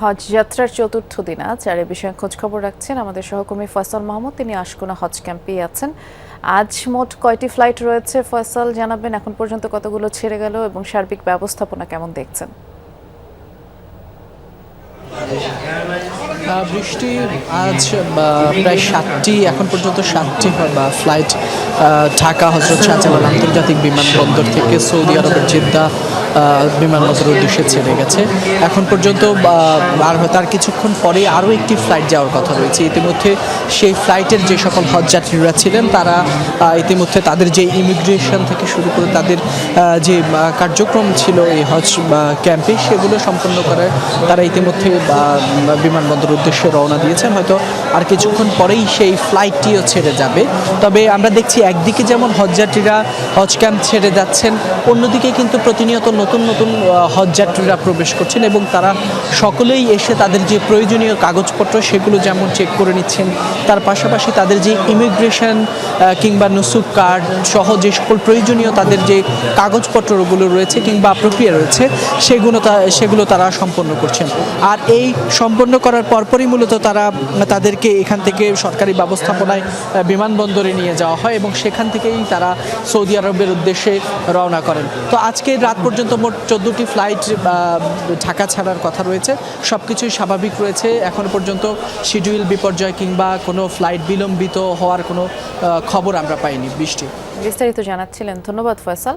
হজ যাত্রার চতুর্থ দিন আজ, আর এ বিষয়ে খোঁজ খবর রাখছেন আমাদের সহকর্মী ফয়সাল মাহমুদ। তিনি আশকোনা হজ ক্যাম্পে আছেন। আজ মোট কয়টি ফ্লাইট রয়েছে ফয়সাল জানাবেন, এখন পর্যন্ত কতগুলো ছেড়ে গেল এবং সার্বিক ব্যবস্থাপনা কেমন দেখছেন? বৃষ্টি আজ প্রায় 7টি, এখন পর্যন্ত 7টি ফ্লাইট ঢাকা হজরত শাহজালাল আন্তর্জাতিক বিমানবন্দর থেকে সৌদি আরবের জেদ্দা বিমানবন্দরের উদ্দেশ্যে ছেড়ে গেছে। এখন পর্যন্ত আর তার কিছুক্ষণ পরে আরও একটি ফ্লাইট যাওয়ার কথা রয়েছে। ইতিমধ্যে সেই ফ্লাইটের যে সকল হজ যাত্রীরা ছিলেন তারা ইতিমধ্যে তাদের যে ইমিগ্রেশন থেকে শুরু করে তাদের যে কার্যক্রম ছিল এই হজ ক্যাম্পে সেগুলো সম্পন্ন করে তারা ইতিমধ্যে বিমানবন্দরের উদ্দেশ্যে রওনা দিয়েছেন। হয়তো আর কিছুক্ষণ পরেই সেই ফ্লাইটটিও ছেড়ে যাবে। তবে আমরা দেখছি একদিকে যেমন হজযাত্রীরা হজ ক্যাম্প ছেড়ে যাচ্ছেন, অন্যদিকে কিন্তু প্রতিনিয়ত নতুন নতুন হজযাত্রীরা প্রবেশ করছেন এবং তারা সকলেই এসে তাদের যে প্রয়োজনীয় কাগজপত্র সেগুলো যেমন চেক করে নিচ্ছেন, তার পাশাপাশি তাদের যে ইমিগ্রেশন কিংবা নুসুক কার্ড সহ যে সকল প্রয়োজনীয় তাদের যে কাগজপত্রগুলো রয়েছে কিংবা প্রক্রিয়া রয়েছে সেগুলো তারা সম্পন্ন করছেন। আর এই সম্পন্ন করার পরপরই মূলত তারা তাদেরকে এখান থেকে সরকারি ব্যবস্থাপনায় বিমানবন্দরে নিয়ে যাওয়া হয় এবং সেখান থেকেই তারা সৌদি আরবের উদ্দেশ্যে রওনা করেন। তো আজকে রাত পর্যন্ত মোট 14টি ফ্লাইট ঢাকা ছাড়ার কথা রয়েছে। সব কিছুই স্বাভাবিক রয়েছে। এখনো পর্যন্ত শিডিউল বিপর্যয় কিংবা কোনো ফ্লাইট বিলম্বিত হওয়ার কোনো খবর আমরা পাইনি। বৃষ্টি বিস্তারিত জানাচ্ছিলেন, ধন্যবাদ ফয়সাল।